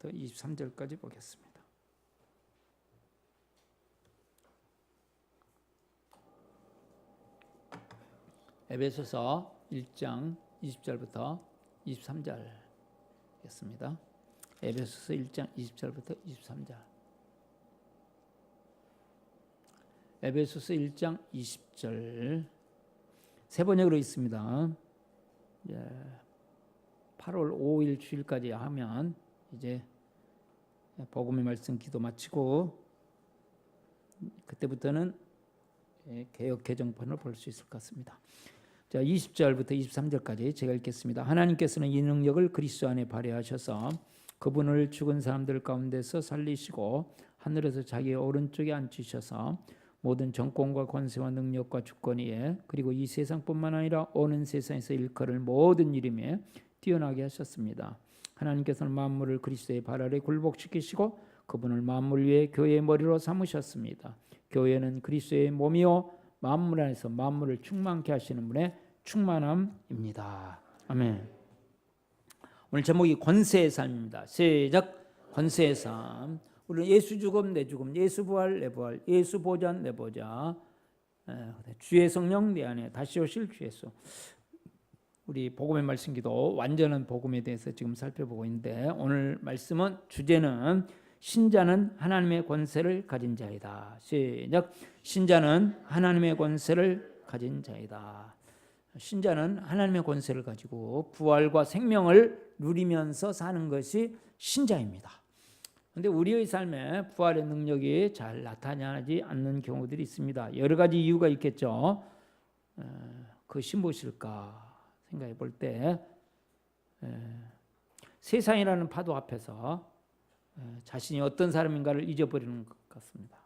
23절까지 보겠습니다. 에베소서 1장 20절부터 23절 겠습니다. 에베소서 1장 20절부터 23절. 에베소서 1장 20절 세 번역으로 있습니다. 8월 5일 주일까지 하면 이제 복음의 말씀 기도 마치고 그때부터는 개역 개정판을 볼 수 있을 것 같습니다. 자, 20절부터 23절까지 제가 읽겠습니다. 하나님께서는 이 능력을 그리스도 안에 발휘하셔서 그분을 죽은 사람들 가운데서 살리시고 하늘에서 자기의 오른쪽에 앉히셔서 모든 정권과 권세와 능력과 주권위에 그리고 이 세상뿐만 아니라 오는 세상에서 일컬을 모든 이름에 뛰어나게 하셨습니다. 하나님께서는 만물을 그리스도의 발 아래 굴복시키시고 그분을 만물 위에 교회의 머리로 삼으셨습니다. 교회는 그리스도의 몸이요 만물 안에서 만물을 충만케 하시는 분의 충만함입니다. 아멘. 오늘 제목이 권세의 삶입니다. 시작. 권세의 삶. 우리는 예수 죽음 내 죽음, 예수 부활 내 부활, 예수 보좌 내 보좌, 주의 성령 내 안에 다시 오실 주 예수. 우리 복음의 말씀 기도 완전한 복음에 대해서 지금 살펴보고 있는데 오늘 말씀은 주제는 신자는 하나님의 권세를 가진 자이다. 시작. 신자는 하나님의 권세를 가진 자이다. 신자는 하나님의 권세를 가지고 부활과 생명을 누리면서 사는 것이 신자입니다. 그런데 우리의 삶에 부활의 능력이 잘 나타나지 않는 경우들이 있습니다. 여러 가지 이유가 있겠죠. 그것이 무엇일까 생각해 볼 때 세상이라는 파도 앞에서 자신이 어떤 사람인가를 잊어버리는 것 같습니다.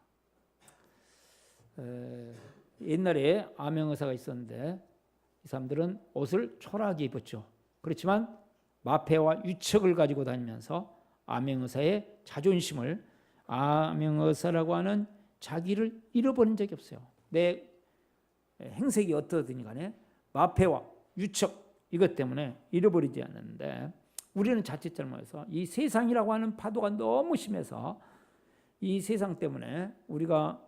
옛날에 암행의사가 있었는데 이 사람들은 옷을 초라하게 입었죠. 그렇지만 마패와 유척을 가지고 다니면서 암행의사의 자존심을, 암행의사라고 하는 자기를 잃어버린 적이 없어요. 내 행색이 어떠든지 간에 마패와 유척 이것 때문에 잃어버리지 않는데 우리는 자칫 잘못해서 이 세상이라고 하는 파도가 너무 심해서 이 세상 때문에 우리가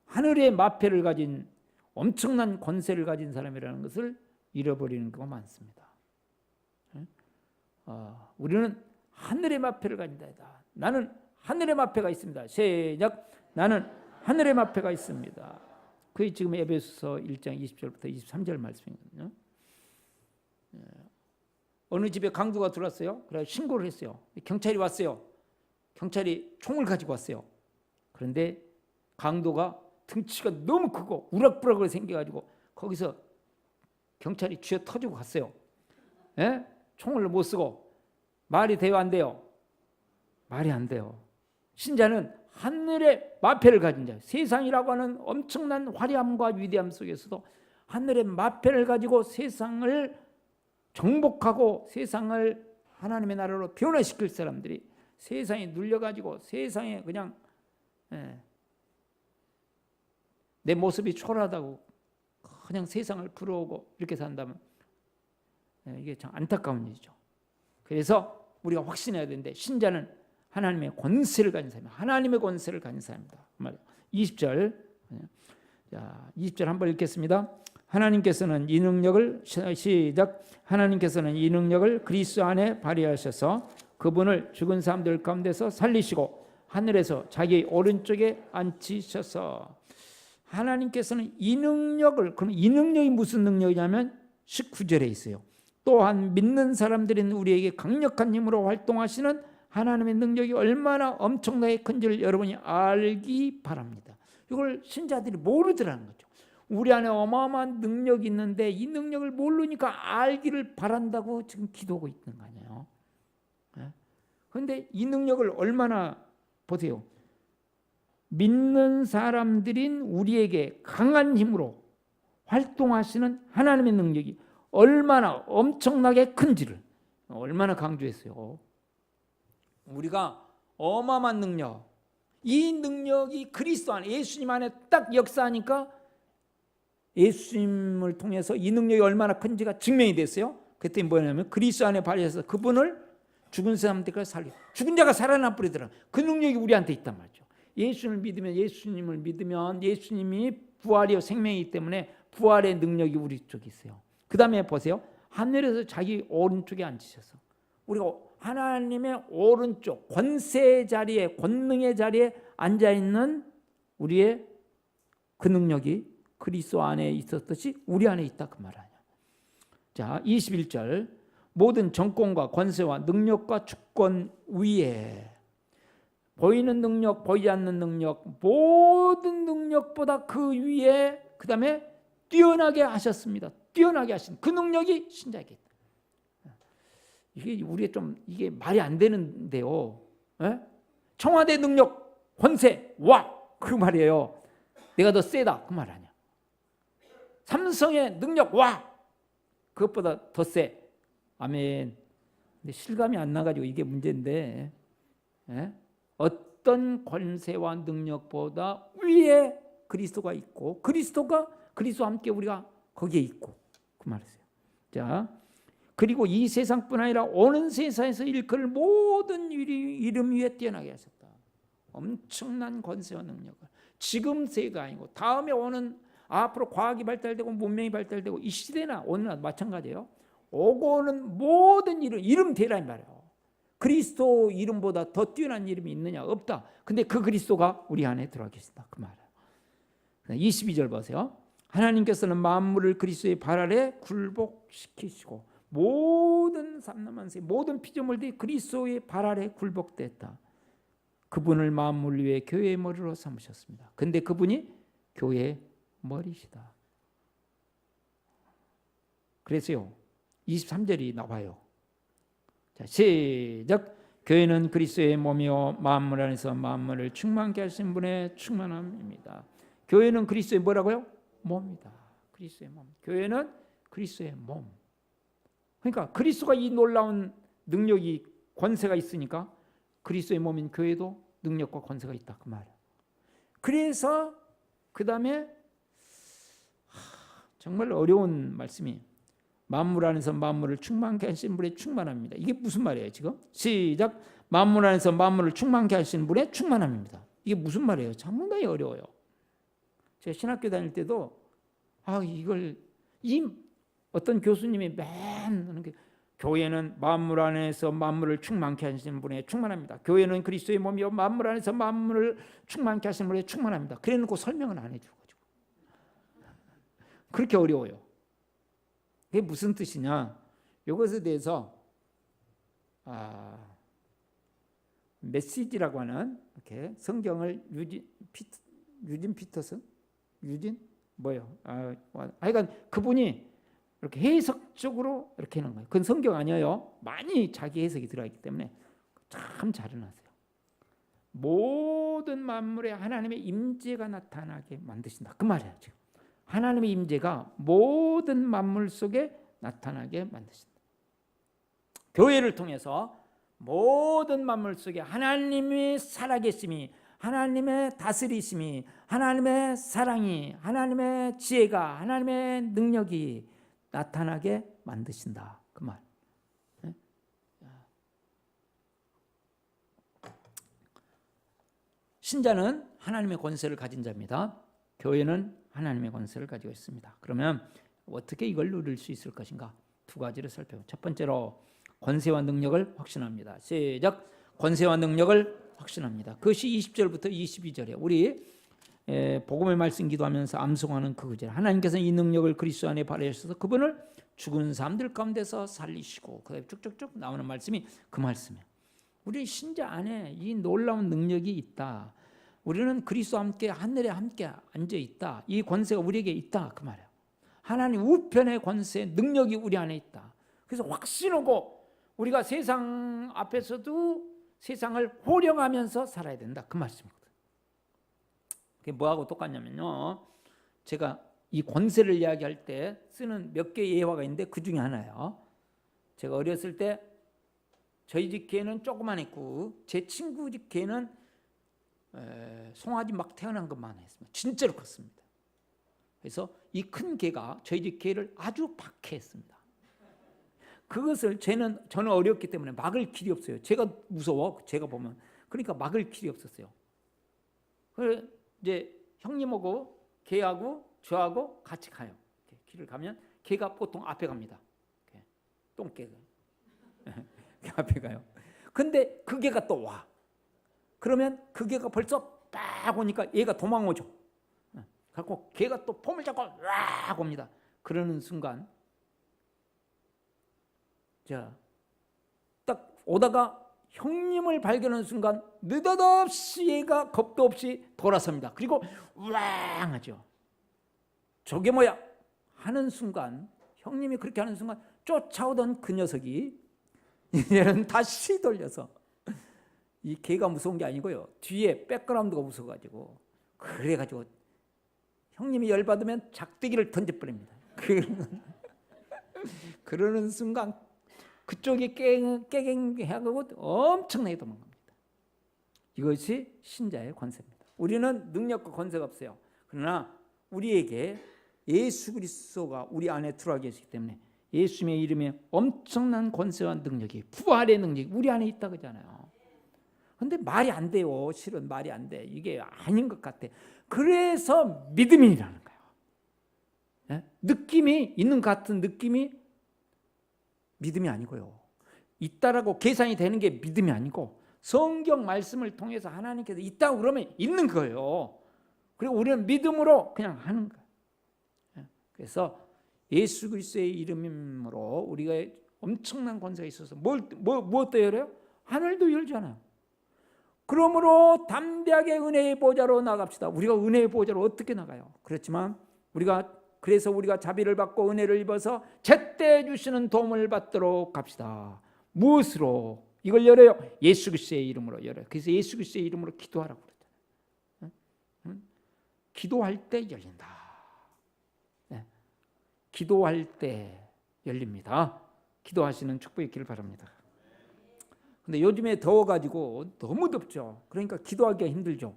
하늘의 마패를 가진 엄청난 권세를 가진 사람이라는 것을 잃어버리는 경우가 많습니다. 우리는 하늘의 마패를 가진다. 나는 하늘의 마패가 있습니다. 시작. 나는 하늘의 마패가 있습니다. 그게 지금 에베소서 1장 20절부터 23절 말씀이거든요. 어느 집에 강도가 들어왔어요. 그래서 신고를 했어요. 경찰이 왔어요. 경찰이 총을 가지고 왔어요. 그런데 강도가 등치가 너무 크고 우락부락하게 생겨가지고 거기서 경찰이 쥐어 터지고 갔어요. 예? 총을 못 쓰고. 말이 돼요, 안 돼요? 말이 안 돼요. 신자는 하늘의 마패를 가진 자예요. 세상이라고 하는 엄청난 화려함과 위대함 속에서도 하늘의 마패를 가지고 세상을 정복하고 세상을 하나님의 나라로 변화시킬 사람들이 세상에 눌려가지고 세상에 그냥 내 모습이 초라하다고 그냥 세상을 부러우고 이렇게 산다면 이게 참 안타까운 일이죠. 그래서 우리가 확신해야 되는데 신자는 하나님의 권세를 가진 사람입니다. 하나님의 권세를 가진 사람입니다. 20절, 자, 20절 한번 읽겠습니다. 하나님께서는 이 능력을 시작. 하나님께서는 이 능력을 그리스도 안에 발휘하셔서 그분을 죽은 사람들 가운데서 살리시고 하늘에서 자기 오른쪽에 앉히셔서 하나님께서는 이 능력을, 그럼 이 능력이 무슨 능력이냐면 19절에 있어요. 또한 믿는 사람들인 우리에게 강력한 힘으로 활동하시는 하나님의 능력이 얼마나 엄청나게 큰지를 여러분이 알기 바랍니다. 이걸 신자들이 모르더라는 거죠. 우리 안에 어마어마한 능력이 있는데 이 능력을 모르니까 알기를 바란다고 지금 기도하고 있는 거 아니에요. 그런데 이 능력을 얼마나 보세요. 믿는 사람들인 우리에게 강한 힘으로 활동하시는 하나님의 능력이 얼마나 엄청나게 큰지를 얼마나 강조했어요. 우리가 어마어마한 능력, 이 능력이 그리스도 안에 예수님 안에 딱 역사하니까 예수님을 통해서 이 능력이 얼마나 큰지가 증명이 됐어요. 그때 뭐냐면 그리스도 안에 발휘해서 그분을 죽은 사람들과 죽은 자가 살아나 버리더라. 그 능력이 우리한테 있단 말이죠. 예수님을 믿으면 예수님이 부활이요 생명이기 때문에 부활의 능력이 우리 쪽에 있어요. 그 다음에 보세요. 하늘에서 자기 오른쪽에 앉으셔서 우리가 하나님의 오른쪽 권세 자리에, 권능의 자리에 앉아있는 우리의 그 능력이 그리스도 안에 있었듯이 우리 안에 있다 그 말 아니야. 자, 21절 모든 정권과 권세와 능력과 주권 위에 보이는 능력, 보이지 않는 능력, 모든 능력보다 그 위에 그 다음에 뛰어나게 하셨습니다. 뛰어나게 하신 그 능력이 신자에게 있다. 이게 우리가 좀 이게 말이 안 되는데요. 에? 청와대 능력, 권세, 와! 그 말이에요. 내가 더 세다 그 말 아니야. 삼성의 능력, 와! 그것보다 더 세. 아멘. 근데 실감이 안 나가지고 이게 문제인데, 에? 어떤 권세와 능력보다 위에 그리스도가 있고 그리스도와 함께 우리가 거기에 있고 그 말이에요. 자, 그리고 이 세상뿐 아니라 오는 세상에서 일컬을 모든 이름 위에 뛰어나게 하셨다. 엄청난 권세와 능력을 지금 세가 아니고 다음에 오는 앞으로 과학이 발달되고 문명이 발달되고 이 시대나 오늘날 마찬가지예요. 오고 오는 모든 이름 대라는 말이에요. 그리스도 이름보다 더 뛰어난 이름이 있느냐? 없다. 근데 그 그리스도가 우리 안에 들어와 계신다 그 말이에요. 22절 보세요. 하나님께서는 만물을 그리스도의 발 아래 굴복시키시고 모든 삼남한세 모든 피조물들이 그리스도의 발 아래 굴복됐다. 그분을 만물 위에 교회의 머리로 삼으셨습니다. 근데 그분이 교회의 머리시다. 그래서요 23절이 나와요. 자, 시작. 교회는 그리스도의 몸이요 만물 안에서 만물을 충만케 하신 분의 충만함입니다. 교회는 그리스도의 뭐라고요? 몸이다. 그리스도의 몸. 교회는 그리스도의 몸. 그러니까 그리스도가 이 놀라운 능력이 권세가 있으니까 그리스도의 몸인 교회도 능력과 권세가 있다 그 말이에요. 그래서 그 다음에 정말 어려운 말씀이 만물 안에서 만물을 충만케 하신 분의 충만함입니다. 이게 무슨 말이에요 지금? 시작. 만물 안에서 만물을 충만케 하신 분의 충만함입니다. 이게 무슨 말이에요? 상당히 어려워요. 제가 신학교 다닐 때도 이걸 어떤 교수님이 맨 교회는 만물 안에서 만물을 충만케 하시는 분의 충만합니다. 교회는 그리스도의 몸이요 만물 안에서 만물을 충만케 하시는 분의 충만합니다. 그래놓고 설명은 안 해줘가지고 그렇게 어려워요. 그게 무슨 뜻이냐? 이것에 대해서 메시지라고 하는 이렇게 성경을 유진 피터슨 뭐예요? 하여간 그분이 이렇게 해석적으로 이렇게 하는 거예요. 그건 성경 아니에요. 많이 자기 해석이 들어있기 때문에 참 잘 해놨어요. 모든 만물에 하나님의 임재가 나타나게 만드신다. 그 말이에요. 지금 하나님의 임재가 모든 만물 속에 나타나게 만드신다. 교회를 통해서 모든 만물 속에 하나님의 살아계심이, 하나님의 다스리심이, 하나님의 사랑이, 하나님의 지혜가, 하나님의 능력이 나타나게 만드신다. 그 말. 신자는 하나님의 권세를 가진 자입니다. 교회는 하나님의 권세를 가지고 있습니다. 그러면 어떻게 이걸 누릴 수 있을 것인가? 두 가지를 살펴보죠. 첫 번째로 권세와 능력을 확신합니다. 시작. 권세와 능력을 확신합니다. 그것이 20절부터 22절이에요. 우리 복음의 말씀 기도하면서 암송하는 그 구절. 하나님께서는 이 능력을 그리스도 안에 발휘하셔서 그분을 죽은 사람들 가운데서 살리시고, 그다음에 쭉쭉쭉 나오는 말씀이 그 말씀이에요. 우리 신자 안에 이 놀라운 능력이 있다. 우리는 그리스도와 함께 하늘에 함께 앉아 있다. 이 권세가 우리에게 있다 그 말이에요. 하나님 우편의 권세, 능력이 우리 안에 있다. 그래서 확신하고 우리가 세상 앞에서도 세상을 호령하면서 살아야 된다 그 말씀이거든요. 그게 뭐하고 똑같냐면요, 제가 이 권세를 이야기할 때 쓰는 몇 개의 예화가 있는데 그 중에 하나예요. 제가 어렸을 때 저희 집 개는 조그만했고 제 친구 집 개는 송아지 막 태어난 것만 했습니다. 진짜로 컸습니다. 그래서 이 큰 개가 저희 집 개를 아주 박해했습니다. 그것을 저는 어렵기 때문에 막을 길이 없어요. 제가 무서워. 제가 보면. 그러니까 막을 길이 없었어요. 그래서 이제 형님하고 걔하고 저하고 같이 가요. 길을 가면 걔가 보통 앞에 갑니다. 똥개가 앞에 가요. 근데 그 개가 또 와. 그러면 그 개가 벌써 딱 오니까 얘가 도망오죠. 그래서 걔가 또 폼을 잡고 와 옵니다. 그러는 순간 자, 딱 오다가 형님을 발견하는 순간 느닷없이 얘가 겁도 없이 돌아섭니다. 그리고 왕 하죠. 저게 뭐야? 하는 순간, 형님이 그렇게 하는 순간 쫓아오던 그 녀석이 이제는 다시 돌려서, 이 개가 무서운 게 아니고요, 뒤에 백그라운드가 무서워가지고, 그래가지고 형님이 열받으면 작대기를 던져버립니다. 그러는 순간 그쪽이 깨갱하고 엄청나게 도망갑니다. 이것이 신자의 권세입니다. 우리는 능력과 권세가 없어요. 그러나 우리에게 예수 그리스도가 우리 안에 들어와 계시기 때문에 예수님의 이름에 엄청난 권세와 능력이, 부활의 능력이 우리 안에 있다 그러잖아요. 그런데 말이 안 돼요. 실은 말이 안 돼. 이게 아닌 것 같아. 그래서 믿음이라는 거예요. 네? 느낌이 있는 것 같은 느낌이 믿음이 아니고요. 있다라고 계산이 되는 게 믿음이 아니고, 성경 말씀을 통해서 하나님께서 있다고 그러면 있는 거예요. 그리고 우리는 믿음으로 그냥 하는 거예요. 그래서 예수 그리스도의 이름으로 우리가 엄청난 권세가 있어서 무엇도 열어요? 하늘도 열잖아요. 그러므로 담대하게 은혜의 보좌로 나갑시다. 우리가 은혜의 보좌로 어떻게 나가요? 그렇지만 그래서 우리가 자비를 받고 은혜를 입어서 제때 주시는 도움을 받도록 갑시다. 무엇으로? 이걸 열어요. 예수 그리스도의 이름으로 열어요. 그래서 예수 그리스도의 이름으로 기도하라고 그러잖아요. 기도할 때 열린다. 네. 기도할 때 열립니다. 기도하시는 축복이 있기를 바랍니다. 근데 요즘에 더워가지고 너무 덥죠. 그러니까 기도하기가 힘들죠.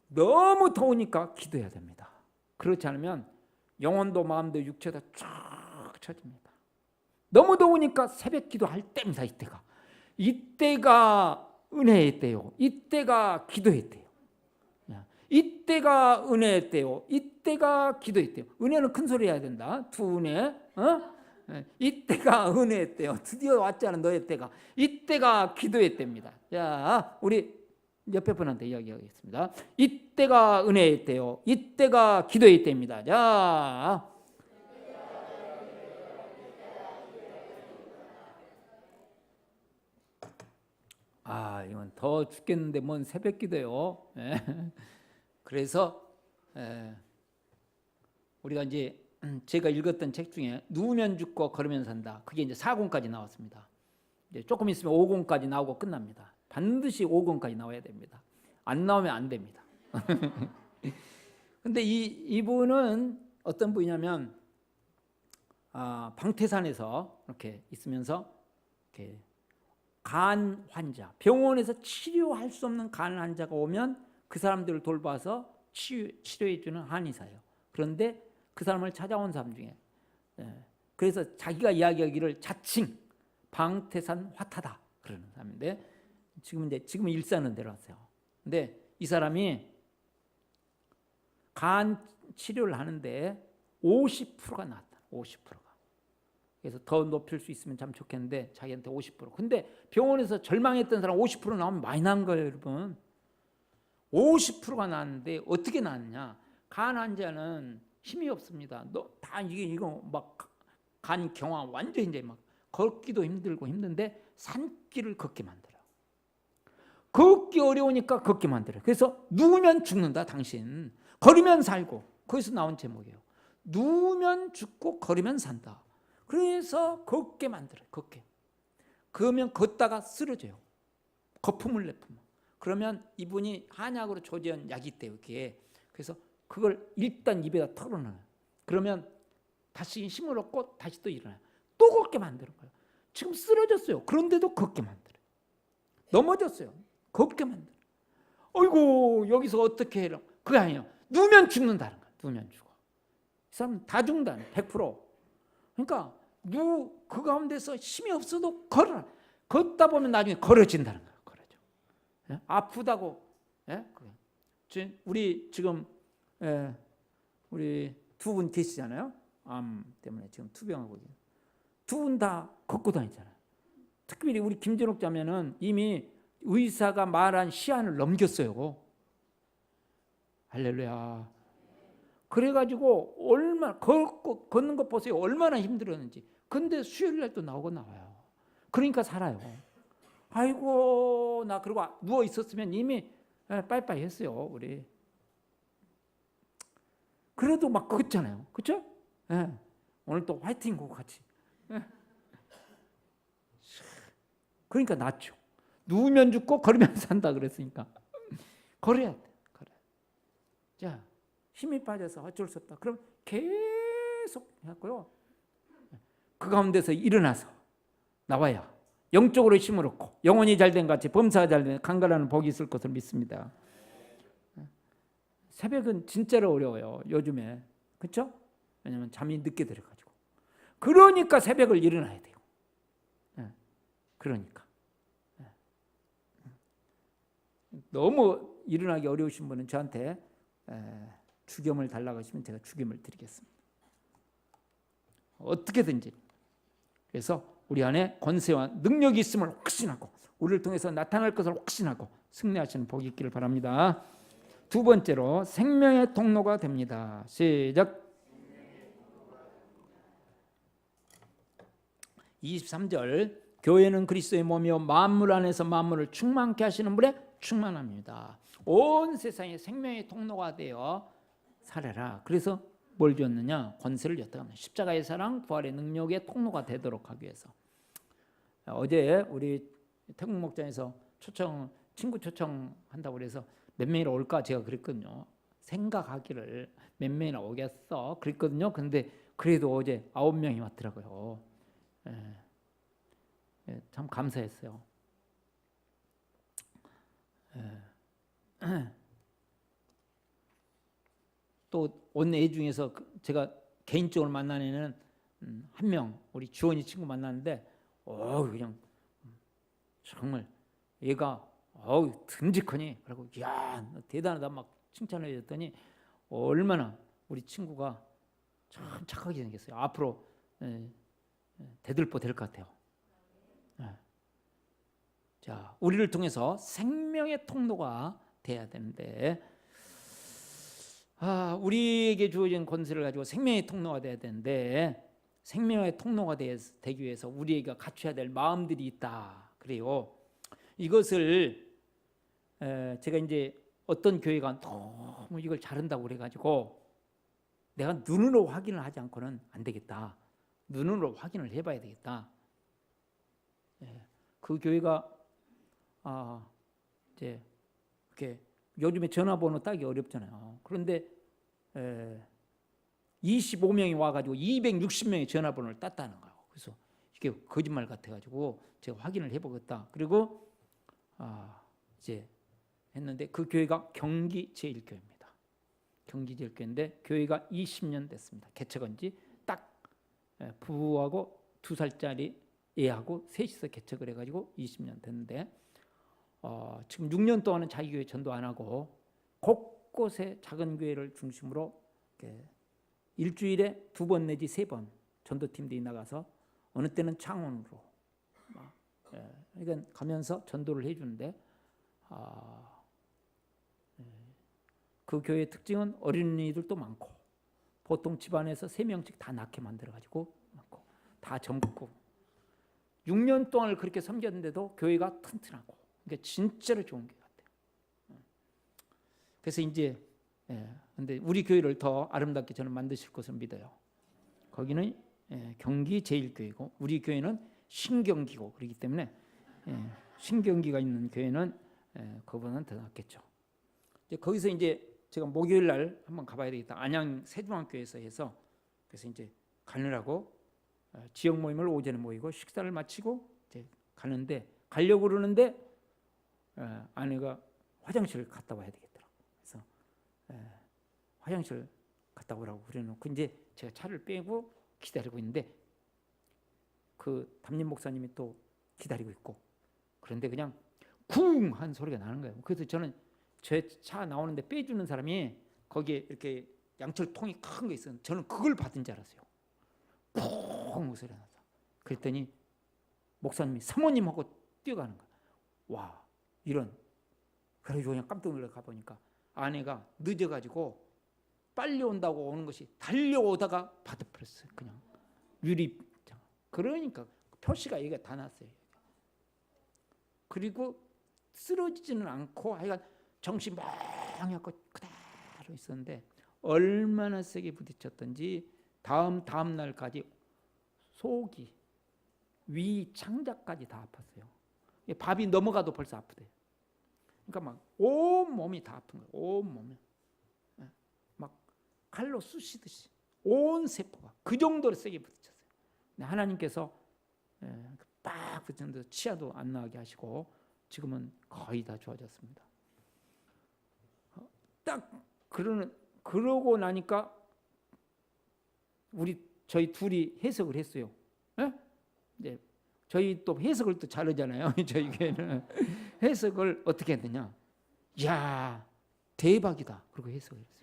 너무 더우니까 기도해야 됩니다. 그렇지 않으면 영혼도 마음도 육체도 쫙 처집니다. 너무 더우니까 새벽 기도할 때입니다. 이때가 은혜의 때요. 이때가 기도의 때요. 이때가 은혜의 때요. 이때가 기도의 때요. 은혜는 큰 소리 해야 된다. 두 은혜. 이때가 은혜의 때요. 드디어 왔잖아, 너의 때가. 이때가 기도의 때입니다. 자, 우리 옆에 분한테 이야기하겠습니다. 이때가 은혜의 때요. 이때가 기도의 때입니다. 자, 이건 더 죽겠는데 뭔 새벽 기도요. 그래서 우리가 이제 제가 읽었던 책 중에 누우면 죽고 걸으면 산다. 그게 이제 4권까지 나왔습니다. 이제 조금 있으면 5권까지 나오고 끝납니다. 반드시 5권까지 나와야 됩니다. 안 나오면 안 됩니다. 근데 이분은 어떤 분이냐면, 방태산에서 이렇게 있으면서 이렇게 간 환자, 병원에서 치료할 수 없는 간 환자가 오면 그 사람들을 돌봐서 치료해 주는 한의사예요. 그런데 그 사람을 찾아온 사람 중에, 그래서 자기가 이야기하기를 자칭 방태산 화타다 그러는 사람인데, 지금 일산은 내려왔어요. 근데 이 사람이 간 치료를 하는데 50%가 나왔다. 50%가. 그래서 더 높일 수 있으면 참 좋겠는데 자기한테 50%. 근데 병원에서 절망했던 사람 50% 나오면 많이 난 거예요, 여러분. 50%가 나왔는데 어떻게 나왔냐? 간 환자는 힘이 없습니다. 다 이거 막 간 경화 완전 이제 막 걷기도 힘들고 힘든데 산길을 걷게 만들어요. 걷기 어려우니까 걷게 만들어요. 그래서 누우면 죽는다, 당신. 걸으면 살고. 거기서 나온 제목이에요. 누우면 죽고 걸으면 산다. 그래서 걷게 만들어요. 걷게. 그러면 걷다가 쓰러져요. 거품을 내뿜어. 그러면 이분이 한약으로 조지한 약이 있대요. 여기에. 그래서 그걸 일단 입에다 털어놔요. 그러면 다시 힘을 얻고 다시 또 일어나요. 또 걷게 만드는 거예요. 지금 쓰러졌어요. 그런데도 걷게 만들어요. 넘어졌어요. 걷게 만들어요. 어이구, 여기서 어떻게 해라. 그게 아니에요. 누우면 죽는다는 거예요. 누우면 죽어. 이 사람은 다 죽는다는 100%. 그러니까 그 가운데서 힘이 없어도 걸어라. 걷다 보면 나중에 걸어진다는 거예요. 걸어져. 예? 아프다고. 예? 우리 지금 우리 두 분 계시잖아요. 암 때문에 지금 투병하고 있어요. 두 분 다 걷고 다니잖아요. 특별히 우리 김진옥 자매는 이미 의사가 말한 시한을 넘겼어요. 할렐루야. 그래가지고 얼마나 걷는 것 보세요. 얼마나 힘들었는지. 근데 수요일 날 또 나와요. 그러니까 살아요. 아이고 나 그러고 누워 있었으면 이미 빠이빠이 했어요. 우리. 그래도 막 걷잖아요. 그렇죠? 예. 오늘 또 화이팅고 같이. 예. 그러니까 낫죠. 누우면 죽고 걸으면 산다 그랬으니까 걸어야 돼. 걸어야 돼. 자, 힘이 빠져서 어쩔 수 없다. 그럼 계속 해갖고요. 그 가운데서 일어나서 나와야 영적으로 힘을 얻고 영혼이 잘된 같이 범사가 잘된 강건하는 복이 있을 것을 믿습니다. 새벽은 진짜로 어려워요. 요즘에. 그렇죠? 왜냐하면 잠이 늦게 들어가지고. 그러니까 새벽을 일어나야 돼요. 그러니까. 너무 일어나기 어려우신 분은 저한테 주겸을 달라고 하시면 제가 주겸을 드리겠습니다. 어떻게든지. 그래서 우리 안에 권세와 능력이 있음을 확신하고 우리를 통해서 나타날 것을 확신하고 승리하시는 복이 있기를 바랍니다. 두 번째로 생명의 통로가 됩니다. 시작. 23절 교회는 그리스도의 몸이요 만물 안에서 만물을 충만케 하시는 분의 충만합니다. 온 세상에 생명의 통로가 되어 살아라. 그래서 뭘 줬느냐? 권세를 줬다. 십자가의 사랑, 부활의 능력의 통로가 되도록 하기 위해서. 어제 우리 태국 목장에서 친구 초청한다고 그래서 몇 명이나 올까 제가 그랬거든요. 생각하기를 몇 명이나 오겠어 그랬거든요. 근데 그래도 어제 9명이 왔더라고요. 참 감사했어요. 또 온 애 중에서 제가 개인적으로 만난 애는 한 명, 우리 주원이 친구 만났는데 그냥 정말 얘가 듬직하니 그리고 야 대단하다 막 칭찬해 줬더니 얼마나 우리 친구가 참 착하게 생겼어요. 앞으로 대들보 될 것 같아요. 자, 우리를 통해서 생명의 통로가 돼야 되는데 우리에게 주어진 권세를 가지고 생명의 통로가 돼야 되는데 생명의 통로가 되기 위해서 우리에게 갖춰야 될 마음들이 있다. 그래요. 이것을 제가 이제 어떤 교회가 너무 이걸 잘한다고 그래가지고 내가 눈으로 확인을 하지 않고는 안 되겠다. 눈으로 확인을 해봐야 되겠다. 그 교회가 이제 이렇게 요즘에 전화번호 따기 어렵잖아요. 그런데 25명이 와가지고 260명의 전화번호를 땄다는 거예요. 그래서 이게 거짓말 같아가지고 제가 확인을 해보겠다. 그리고 이제 했는데 그 교회가 경기 제1교회입니다. 경기 제1교회인데 교회가 20년 됐습니다. 개척한 지 딱 부부하고 2살짜리 애하고 셋이서 개척을 해가지고 20년 됐는데 지금 6년 동안은 자기 교회 전도 안 하고 곳곳에 작은 교회를 중심으로 일주일에 2번 내지 3번 전도팀들이 나가서 어느 때는 창원으로 그러니까 가면서 전도를 해주는데 그 교회의 특징은 어린이들도 많고 보통 집안에서 3명씩 다 낳게 만들어가지고 많고 다 젊고 6년 동안을 그렇게 섬겼는데도 교회가 튼튼하고 그러니까 진짜로 좋은 교회 같아요. 그래서 이제 근데 우리 교회를 더 아름답게 저는 만드실 것을 믿어요. 거기는 경기 제1교회고 우리 교회는 신경기고 그렇기 때문에 신경기가 있는 교회는 그거보다는 더 낫겠죠. 이제 거기서 이제 제가 목요일 날 한번 가봐야 되겠다. 안양 세중앙교회에서 해서 그래서 이제 가느라고 지역 모임을 오전에 모이고 식사를 마치고 이제 가는데 가려고 그러는데 아내가 화장실을 갔다 와야 되겠더라고. 그래서 화장실 갔다 오라고 그래놓고 이제 제가 차를 빼고 기다리고 있는데 그 담임 목사님이 또 기다리고 있고, 그런데 그냥 쿵 한 소리가 나는 거예요. 그래서 저는 제 차 나오는데 빼주는 사람이 거기에 이렇게 양철 통이 큰 거 있었는데 저는 그걸 받은 줄 알았어요. 쿵 소리가 나서. 그랬더니 목사님이 사모님하고 뛰어가는 거야. 와, 이런. 그래가지고 그냥 깜짝 놀라 가보니까 아내가 늦어가지고 빨리 온다고 오는 것이 달려오다가 받아버렸어요. 그냥 유리. 그러니까 표시가 여기가 다 났어요. 그리고 쓰러지지는 않고 하여간 정신 멍하고 그대로 있었는데 얼마나 세게 부딪혔던지 다음 날까지 속이, 위, 창자까지 다 아팠어요. 밥이 넘어가도 벌써 아프대요. 그러니까 막 온 몸이 다 아픈 거예요. 온 몸이 막 칼로 쑤시듯이 온 세포가 그 정도로 세게 부딪혔어요. 하나님께서 빡 부딪혔는데 치아도 안 나게 하시고 지금은 거의 다 좋아졌습니다. 딱 그러고 나니까 저희 둘이 해석을 했어요. 네, 저희 또 해석을 또 잘하잖아요. 저희 교회는 해석을 어떻게 했느냐? 야, 대박이다. 그리고 해석을 했어요.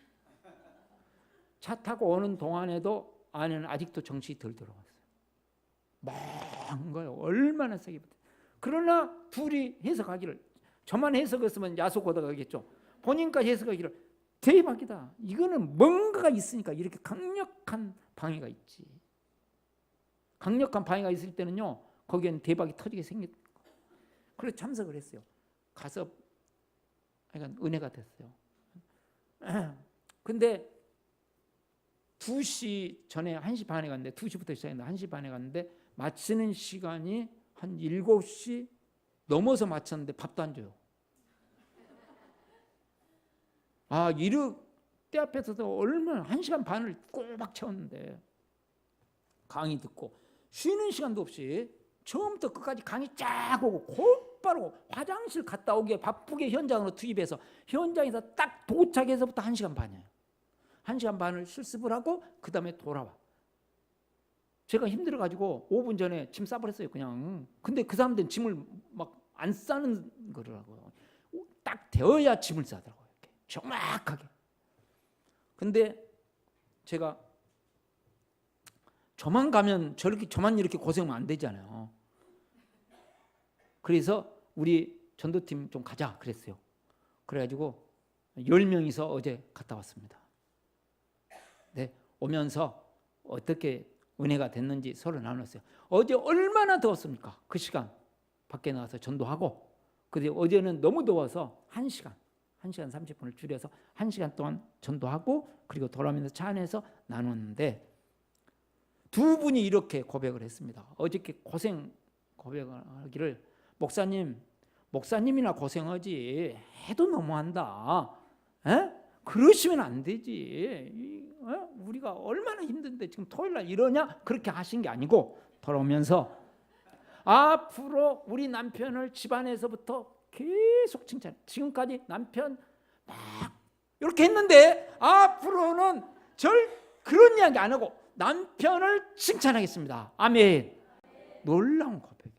차 타고 오는 동안에도 아내는 아직도 정신이 덜 들어왔어요. 멍한 거예요. 얼마나 세게. 그러나 둘이 해석하기를, 저만 해석했으면 야속하다가 하겠죠. 본인까지 해석하기를 대박이다. 이거는 뭔가가 있으니까 이렇게 강력한 방해가 있지. 강력한 방해가 있을 때는요, 거기에는 대박이 터지게 생겼. 그래서 참석을 했어요. 가서 약간 은혜가 됐어요. 근데 2시 전에 1시 반에 갔는데 2시부터 시작했는데 1시 반에 갔는데 마치는 시간이 한 7시 넘어서 마쳤는데 밥도 안 줘요. 때 앞에서도 얼마나 1시간 반을 꼬박 채웠는데 강의 듣고 쉬는 시간도 없이 처음부터 끝까지 강의 쫙 오고 곧바로 화장실 갔다 오기에 바쁘게 현장으로 투입해서 현장에서 딱 도착해서부터 1시간 반이에요. 1시간 반을 실습을 하고 그 다음에 돌아와. 제가 힘들어가지고 5분 전에 짐 싸버렸어요. 그냥. 근데 그 사람들은 짐을 막 안 싸는 거라고요. 딱 되어야 짐을 싸더라고요. 이렇게 정확하게. 근데 제가 저만 가면 저만 이렇게 고생하면 안 되잖아요. 그래서 우리 전도팀 좀 가자 그랬어요. 그래가지고 10명이서 어제 갔다 왔습니다. 네, 오면서 어떻게 은혜가 됐는지 서로 나눴어요. 어제 얼마나 더웠습니까? 그 시간 밖에 나가서 전도하고, 근데 어제는 너무 더워서 1시간 30분을 줄여서 1시간 동안 전도하고 그리고 돌아오면서 차 안에서 나눴는데 두 분이 이렇게 고백을 했습니다. 어저께 고백을 하기를 목사님이나 고생하지 해도 너무한다. 그러시면 안 되지. 우리가 얼마나 힘든데 지금 토요일날 이러냐? 그렇게 하신 게 아니고 돌아오면서 앞으로 우리 남편을 집안에서부터 계속 칭찬. 지금까지 남편 막 이렇게 했는데 앞으로는 그런 이야기 안 하고 남편을 칭찬하겠습니다. 아멘. 놀라운 고백.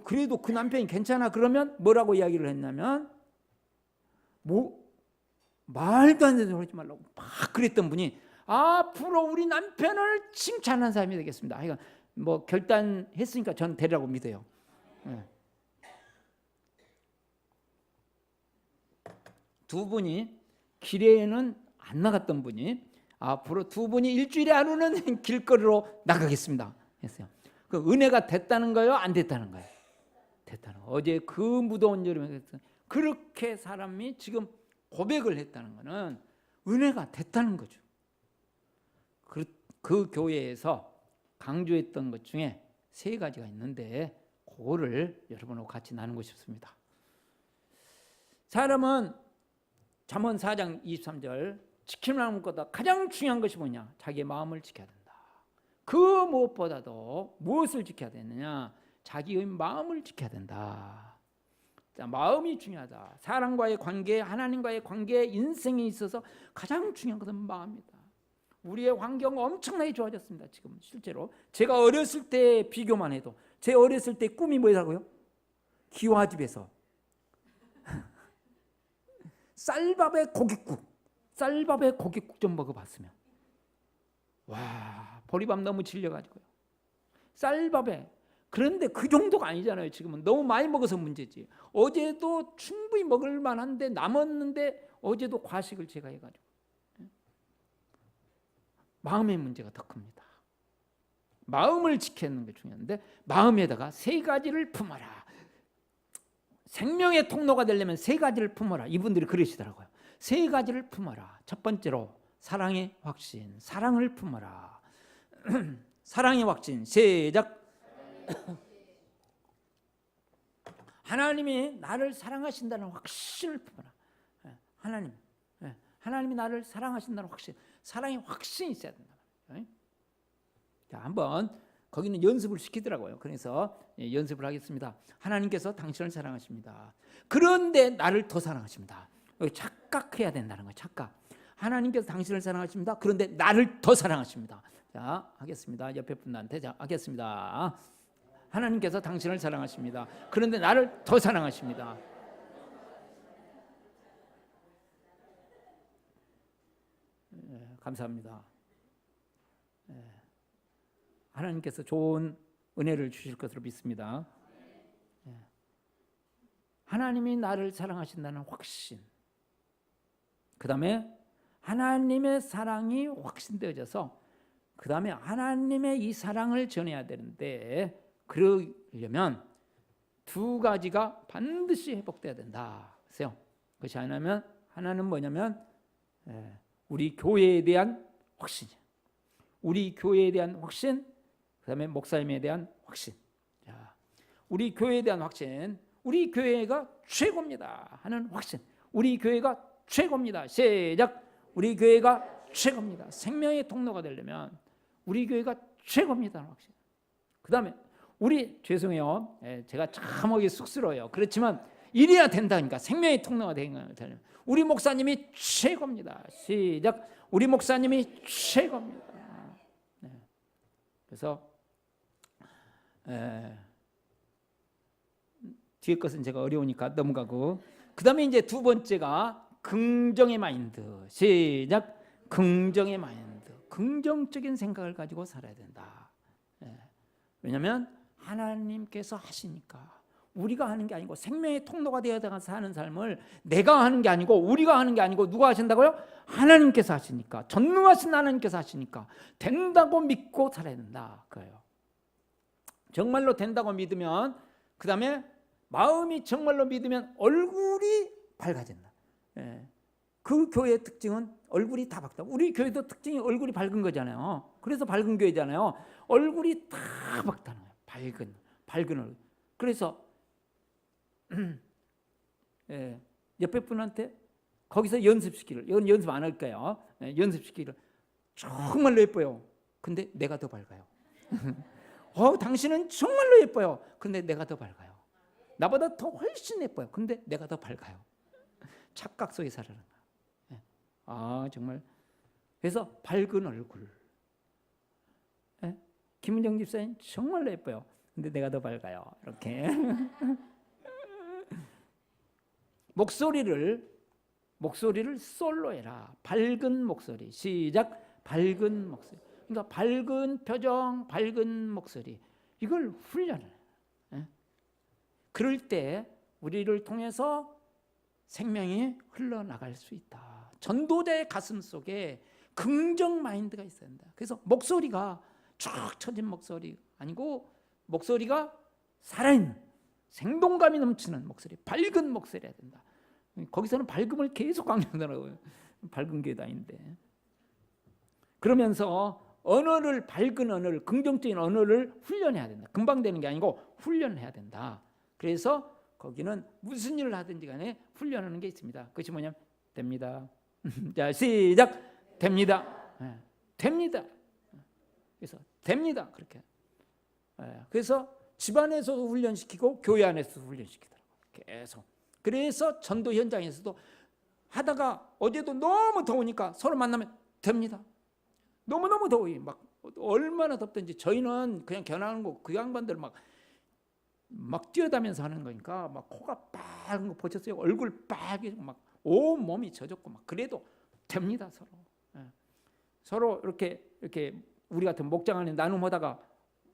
그래도 그 남편이 괜찮아 그러면 뭐라고 이야기를 했냐면 말도 안 되는 소리 하지 말라고 막 그랬던 분이 앞으로 우리 남편을 칭찬하는 사람이 되겠습니다. 그러니까 결단했으니까 저는 되리라고 믿어요. 두 분이 길에는 안 나갔던 분이 앞으로 두 분이 일주일에 하루는 길거리로 나가겠습니다 했어요. 그 은혜가 됐다는 거예요? 안 됐다는 거예요? 됐다는 거예요. 어제 그 무더운 여름에 그렇게 사람이 지금 고백을 했다는 거는 은혜가 됐다는 거죠. 그 교회에서 강조했던 것 중에 3가지가 있는데 그거를 여러분하고 같이 나누고 싶습니다. 사람은 잠언 4장 23절 지킬 만한 것보다 가장 중요한 것이 뭐냐? 자기의 마음을 지켜야 된다. 그 무엇보다도 무엇을 지켜야 되느냐? 자기의 마음을 지켜야 된다. 자, 마음이 중요하다. 사람과의 관계, 하나님과의 관계, 인생에 있어서 가장 중요한 것은 마음이다. 우리의 환경 엄청나게 좋아졌습니다. 지금 실제로 제가 어렸을 때 비교만 해도 제 어렸을 때 꿈이 뭐라고요? 기와집에서 쌀밥에 고깃국 좀 먹어봤으면. 와, 보리밥 너무 질려가지고요. 쌀밥에. 그런데 그 정도가 아니잖아요. 지금은 너무 많이 먹어서 문제지. 어제도 충분히 먹을 만한데 남았는데 어제도 과식을 제가 해가지고. 마음의 문제가 더 큽니다. 마음을 지키는 게 중요한데 마음에다가 세 가지를 품어라. 생명의 통로가 되려면 세 가지를 품어라. 이분들이 그러시더라고요. 세 가지를 품어라. 첫 번째로 사랑의 확신, 사랑을 품어라. 사랑의 확신, 시작. 하나님이 나를 사랑하신다는 확신을 품어라. 하나님이 나를 사랑하신다는 확신, 사랑의 확신이 있어야 된다. 자, 한번 거기는 연습을 시키더라고요. 그래서 연습을 하겠습니다. 하나님께서 당신을 사랑하십니다. 그런데 나를 더 사랑하십니다. 착각해야 된다는 거예요. 착각. 하나님께서 당신을 사랑하십니다. 그런데 나를 더 사랑하십니다. 자, 하겠습니다. 옆에 분한테 자, 하겠습니다. 하나님께서 당신을 사랑하십니다. 그런데 나를 더 사랑하십니다. 감사합니다. 하나님께서 좋은 은혜를 주실 것으로 믿습니다. 하나님이 나를 사랑하신다는 확신, 그 다음에 하나님의 사랑이 확신되어져서 그 다음에 하나님의 이 사랑을 전해야 되는데 그러려면 두 가지가 반드시 회복돼야 된다. 그래서 그것이 하나는 뭐냐면 우리 교회에 대한 확신, 우리 교회에 대한 확신, 그 다음에 목사님에 대한 확신. 자, 우리 교회에 대한 확신, 우리 교회가 최고입니다 하는 확신. 우리 교회가 최고입니다. 시작. 우리 교회가 최고입니다. 생명의 통로가 되려면 우리 교회가 최고입니다 하는 확신. 그 다음에 죄송해요. 제가 참 하기 쑥스러워요. 그렇지만 이래야 된다니까. 생명의 통로가 되려면 우리 목사님이 최고입니다. 시작. 우리 목사님이 최고입니다. 그래서 뒤에 것은 제가 어려우니까 넘어가고, 그 다음에 이제 두 번째가 긍정의 마인드. 시작. 긍정의 마인드. 긍정적인 생각을 가지고 살아야 된다. 왜냐하면 하나님께서 하시니까. 우리가 하는 게 아니고 생명의 통로가 되어서 사는 삶을 내가 하는 게 아니고 우리가 하는 게 아니고 누가 하신다고요? 하나님께서 하시니까. 전능하신 하나님께서 하시니까 된다고 믿고 살아야 된다. 그래요. 정말로 된다고 믿으면, 그 다음에 마음이 정말로 믿으면 얼굴이 밝아진다. 그 교회의 특징은 얼굴이 다 밝다. 우리 교회도 특징이 얼굴이 밝은 거잖아요. 그래서 밝은 교회잖아요. 얼굴이 다 밝다는 거예요. 밝은 얼굴. 그래서 옆에 분한테 거기서 연습시키를, 이건 연습 안 할까요? 연습시키를. 정말로 예뻐요. 근데 내가 더 밝아요. 당신은 정말로 예뻐요. 근데 내가 더 밝아요. 나보다 더 훨씬 예뻐요. 근데 내가 더 밝아요. 착각 속에 살아가는 거예요. 정말. 그래서 밝은 얼굴. 김은정 집사님 정말로 예뻐요. 근데 내가 더 밝아요. 이렇게. 목소리를 솔로 해라. 밝은 목소리. 시작. 밝은 목소리. 그러니까 밝은 표정, 밝은 목소리. 이걸 훈련을. 그럴 때 우리를 통해서 생명이 흘러나갈 수 있다. 전도자의 가슴 속에 긍정 마인드가 있어야 된다. 그래서 목소리가 쭉 처진 목소리 아니고 목소리가 살아있는 생동감이 넘치는 목소리, 밝은 목소리가 된다. 거기서는 밝음을 계속 강조하더라고요. 밝은 게 다인데. 그러면서 언어를, 밝은 언어를, 긍정적인 언어를 훈련해야 된다. 금방 되는 게 아니고 훈련해야 된다. 그래서 거기는 무슨 일을 하든지 간에 훈련하는 게 있습니다. 그것이 뭐냐면 됩니다. 자, 시작. 됩니다. 됩니다. 그래서 됩니다. 그렇게. 그래서 집안에서도 훈련시키고 교회 안에서도 훈련시키더라고요. 계속. 그래서 전도 현장에서도 하다가 어제도 너무 더우니까 서로 만나면 됩니다. 너무너무 더워요. 막 얼마나 덥든지 저희는 그냥 견학하는 거 그 양반들 막 뛰어다면서 하는 거니까 막 코가 빨간 거 보셨어요? 얼굴 빨개지고 막 온 몸이 젖었고 막 그래도 됩니다 서로. 예. 서로 이렇게 우리 같은 목장 안에 나눔하다가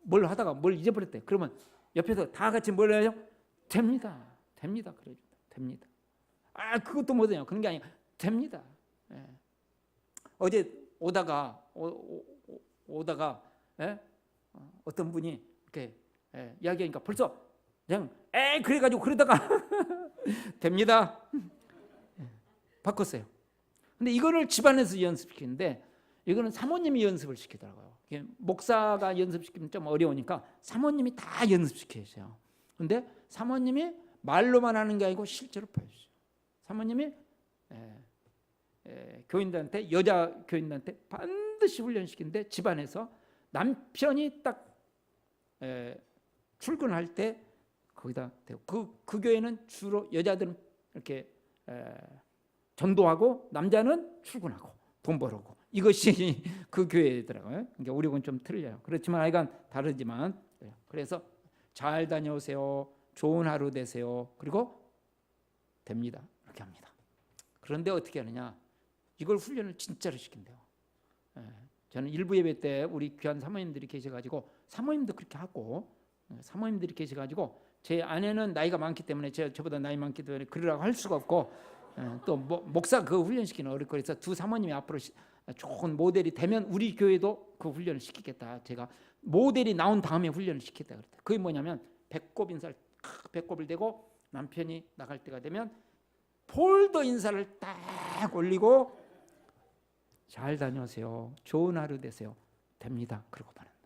뭘 하다가 뭘 잊어버렸대. 그러면 옆에서 다 같이 뭘 해요? 됩니다. 그래요. 됩니다. 그것도 못해요. 그런 게 아니라 됩니다. 예. 어제 오다가 예? 어떤 분이 이렇게 이야기하니까 벌써 그냥 그래가지고 그러다가 됩니다. 바꿨어요. 근데 이거를 집안에서 연습시키는데 이거는 사모님이 연습을 시키더라고요. 목사가 연습시키면 좀 어려우니까 사모님이 다 연습시켜주세요. 근데 사모님이 말로만 하는 게 아니고 실제로 보여주세요. 사모님이 교인들한테 여자 교인들한테 반드시 훈련시키는데 집안에서 남편이 딱 출근할 때 거기다 대고 그 교회는 주로 여자들은 이렇게 전도하고 남자는 출근하고 돈 벌고 이것이 그 교회더라고요. 그러니까 우리하고는 좀 틀려요. 그렇지만 하여간 다르지만 그래서 잘 다녀오세요. 좋은 하루 되세요. 그리고 됩니다. 이렇게 합니다. 그런데 어떻게 하느냐? 이걸 훈련을 진짜로 시킨대요. 저는 일부 예배 때 우리 귀한 사모님들이 계셔가지고 사모님도 그렇게 하고 사모님들이 계셔가지고 제 아내는 나이가 많기 때문에 저보다 나이 많기 때문에 그러라고 할 수가 없고 또 목사 그 훈련시키는 어렵고 그래서 두 사모님이 앞으로 좋은 모델이 되면 우리 교회도 그 훈련을 시키겠다. 제가 모델이 나온 다음에 훈련을 시키겠다 그랬다. 그게 뭐냐면 배꼽 인사를 배꼽을 대고 남편이 나갈 때가 되면 폴더 인사를 딱 올리고 잘 다녀오세요. 좋은 하루 되세요. 됩니다. 그러고 말한다.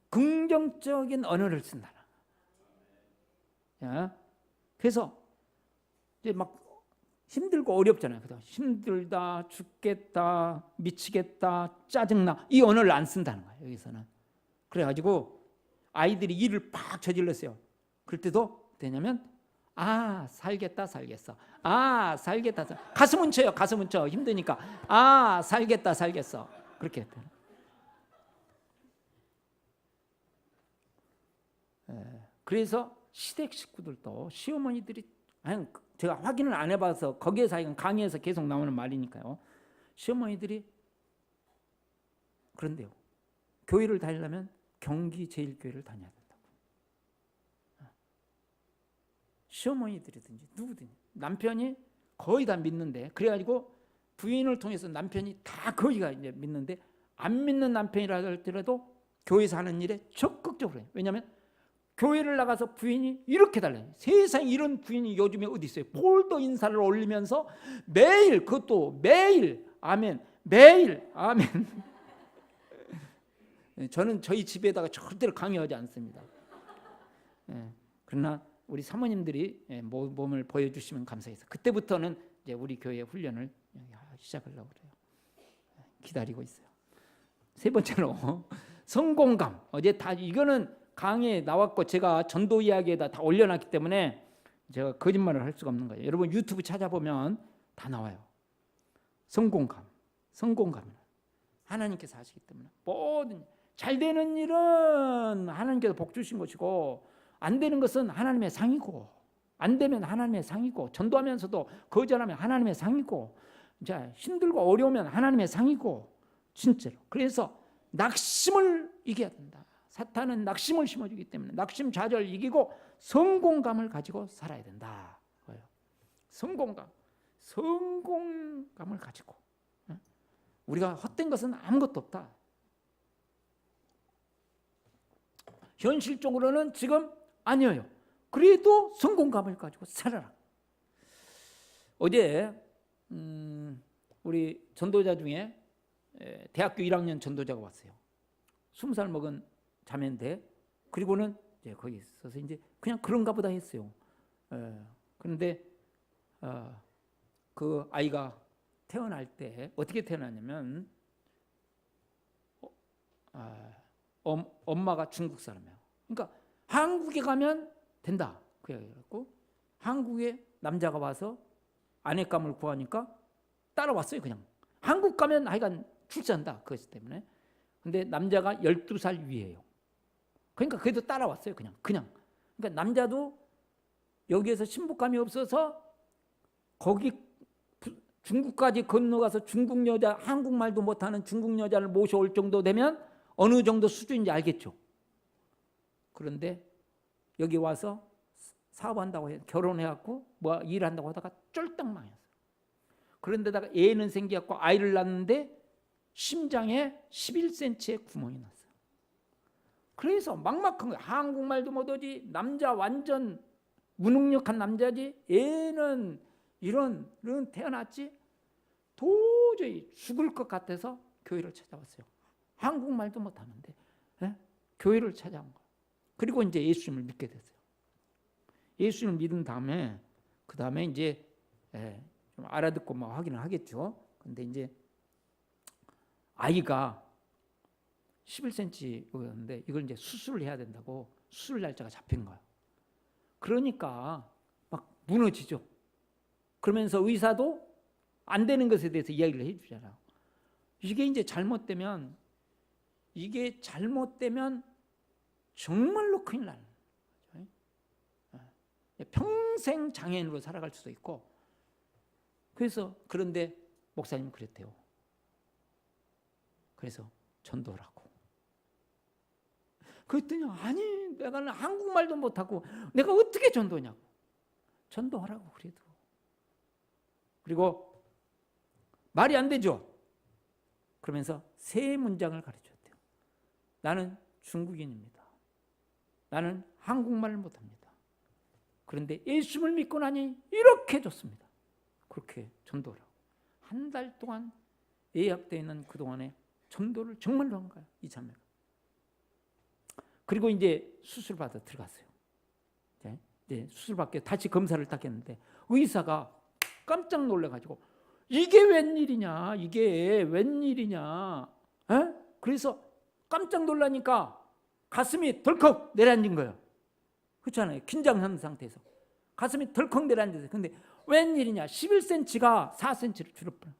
긍정적인 언어를 쓴다. 그래서 이제 막 힘들고 어렵잖아요. 힘들다, 죽겠다, 미치겠다, 짜증나 이 언어를 안 쓴다는 거예요. 여기서는. 그래가지고 아이들이 일을 팍 저질렀어요. 그럴 때도 되냐면 살겠다 살겠어. 살겠다 가슴은 쳐요. 가슴은 쳐. 힘드니까 살겠다 살겠어. 그렇게 했대요. 그래서 시댁 식구들도 시어머니들이 제가 확인을 안 해봐서 거기에서 강의에서 계속 나오는 말이니까요. 시어머니들이 그런데요. 교회를 다니려면 경기 제일교회를 다녀야 된다고. 시어머니들이든지 누구든지 남편이 거의 다 믿는데 그래가지고 부인을 통해서 남편이 다 거의가 이제 믿는데 안 믿는 남편이라 할지라도 교회에서 하는 일에 적극적으로 해요. 왜냐하면 교회를 나가서 부인이 이렇게 달라요. 세상에 이런 부인이 요즘에 어디 있어요? 폴더 인사를 올리면서 매일 그것도 매일 아멘 매일 아멘. 저는 저희 집에다가 절대로 강요하지 않습니다. 그러나 우리 사모님들이 몸을 보여주시면 감사해서 그때부터는 이제 우리 교회 훈련을 시작하려고 그래요. 기다리고 있어요. 세 번째로 성공감. 어제 다 이거는 강의에 나왔고 제가 전도 이야기에다 다 올려놨기 때문에 제가 거짓말을 할 수가 없는 거예요. 여러분 유튜브 찾아보면 다 나와요. 성공감은 하나님께서 하시기 때문에 모든 잘 되는 일은 하나님께서 복 주신 것이고 안 되는 것은 하나님의 상이고 안 되면 하나님의 상이고 전도하면서도 거절하면 하나님의 상이고 자 힘들고 어려우면 하나님의 상이고 진짜로. 그래서 낙심을 이겨야 된다. 사탄은 낙심을 심어주기 때문에 낙심 좌절 이기고 성공감을 가지고 살아야 된다. 성공감을 가지고 우리가 헛된 것은 아무것도 없다. 현실적으로는 지금 아니에요. 그래도 성공감을 가지고 살아라. 어제 우리 전도자 중에 대학교 1학년 전도자가 왔어요. 20살 먹은 자매인데 그리고는 이제 거기 있어서 이제 그냥 그런가 보다 했어요. 그런데 그 아이가 태어날 때 어떻게 태어났냐면 엄마가 중국 사람이에요. 그러니까 한국에 가면 된다. 그래갖고 한국에 남자가 와서 아내감을 구하니까 따라왔어요. 그냥 한국 가면 하여간 출세한다 그것 때문에. 근데 남자가 12살 위에요. 그러니까 그래도 따라왔어요. 그냥. 그러니까 남자도 여기에서 신부감이 없어서 거기 중국까지 건너가서 중국 여자, 한국말도 못하는 중국 여자를 모셔올 정도 되면 어느 정도 수준인지 알겠죠. 그런데 여기 와서 사업한다고 해, 결혼해갖고 뭐 일한다고 하다가 쫄딱 망했어요. 그런데다가 애는 생겨갖고 아이를 낳는데 심장에 11cm의 구멍이 났어요. 그래서 막막한 거예요. 한국말도 못하지, 남자 완전 무능력한 남자지, 애는 이런 태어났지. 도저히 죽을 것 같아서 교회를 찾아왔어요. 한국말도 못하는데 교회를 찾아온 거예요. 그리고 이제 예수님을 믿게 됐어요. 예수님을 믿은 다음에 그 다음에 이제 좀 알아듣고 뭐 하기는 하겠죠. 근데 이제 아이가 11cm였는데 이걸 이제 수술을 해야 된다고 수술 날짜가 잡힌 거예요. 그러니까 막 무너지죠. 그러면서 의사도 안 되는 것에 대해서 이야기를 해주잖아요. 이게 이제 잘못되면 정말로 큰일 나는 거죠. 평생 장애인으로 살아갈 수도 있고. 그래서 그런데 목사님은 그랬대요. 그래서 전도라고. 그랬더니 아니 내가 한국말도 못하고 내가 어떻게 전도냐고. 전도하라고 그래도. 그리고 말이 안 되죠. 그러면서 세 문장을 가르쳤대요. 나는 중국인입니다. 나는 한국말을 못합니다. 그런데 예수를 믿고 나니 이렇게 좋습니다. 그렇게 전도를 하고 한 달 동안 예약되어 있는 그동안에 전도를 정말로 한 거예요. 이 자매가. 그리고 이제 수술 받아 들어갔어요. 이제 수술 받게 다시 검사를 딱 했는데 의사가 깜짝 놀라가지고 이게 웬일이냐. 그래서 깜짝 놀라니까 가슴이 덜컥 내려앉은 거예요. 그렇잖아요. 긴장한 상태에서 가슴이 덜컥 내려앉았어요. 근데 웬일이냐. 11cm가 4cm로 줄었구나.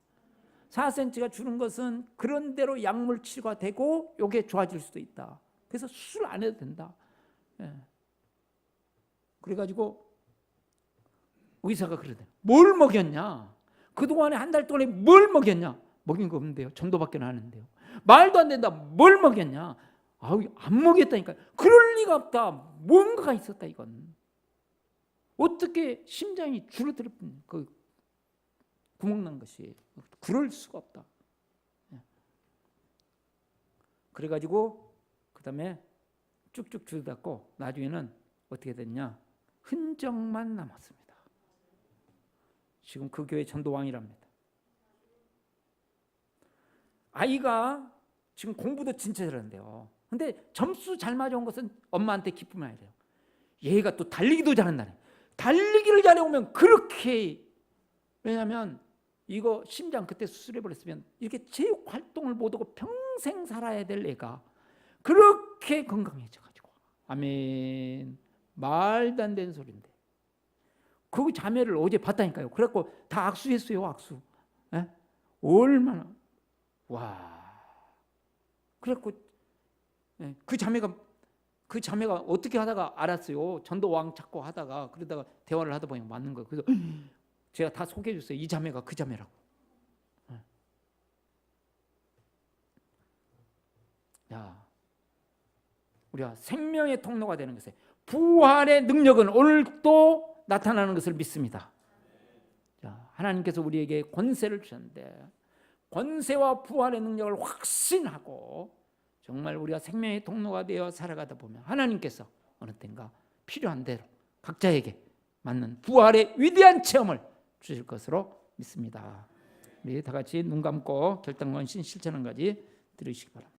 4cm가 줄은 것은 그런 대로 약물 치료가 되고 이게 좋아질 수도 있다. 그래서 수술 안 해도 된다. 그래가지고 의사가 그러더라고요. 뭘 먹였냐? 그동안에 한 달 동안에 뭘 먹였냐? 먹인 거 없는데요. 전도밖에 안 하는데요. 말도 안 된다. 뭘 먹였냐? 안 먹였다니까요. 그럴 리가 없다. 뭔가가 있었다 이건. 어떻게 심장이 줄어들었던 그 구멍 난 것이 그럴 수가 없다. 그래가지고 그 다음에 쭉쭉 줄어들었고 나중에는 어떻게 됐냐? 흔적만 남았습니다. 지금 그 교회 전도왕이랍니다. 아이가 지금 공부도 진짜 잘하는데요. 근데 점수 잘 맞아온 것은 엄마한테 기쁨이 아니래요. 얘가 또 달리기도 잘한다네. 달리기를 잘해오면 그렇게, 왜냐하면 이거 심장 그때 수술해버렸으면 이렇게 체육 활동을 못하고 평생 살아야 될 애가 그렇게 건강해져가지고, 아멘. 말도 안 되는 소리인데 그 자매를 어제 봤다니까요. 그래갖고 다 악수했어요. 악수. 얼마나. 와. 그래갖고 그 자매가 어떻게 하다가 알았어요. 전도왕 찾고 하다가, 그러다가 대화를 하다 보니 맞는 거예요. 그래서 제가 다 소개해 줬어요. 이 자매가 그 자매라고. 야, 우리가 생명의 통로가 되는 것에 부활의 능력은 오늘도 나타나는 것을 믿습니다. 자, 하나님께서 우리에게 권세를 주셨는데 권세와 부활의 능력을 확신하고 정말 우리가 생명의 통로가 되어 살아가다 보면 하나님께서 어느 때인가 필요한 대로 각자에게 맞는 부활의 위대한 체험을 주실 것으로 믿습니다. 우리 다 같이 눈 감고 결단과 실천한 가지 들으시기 바랍니다.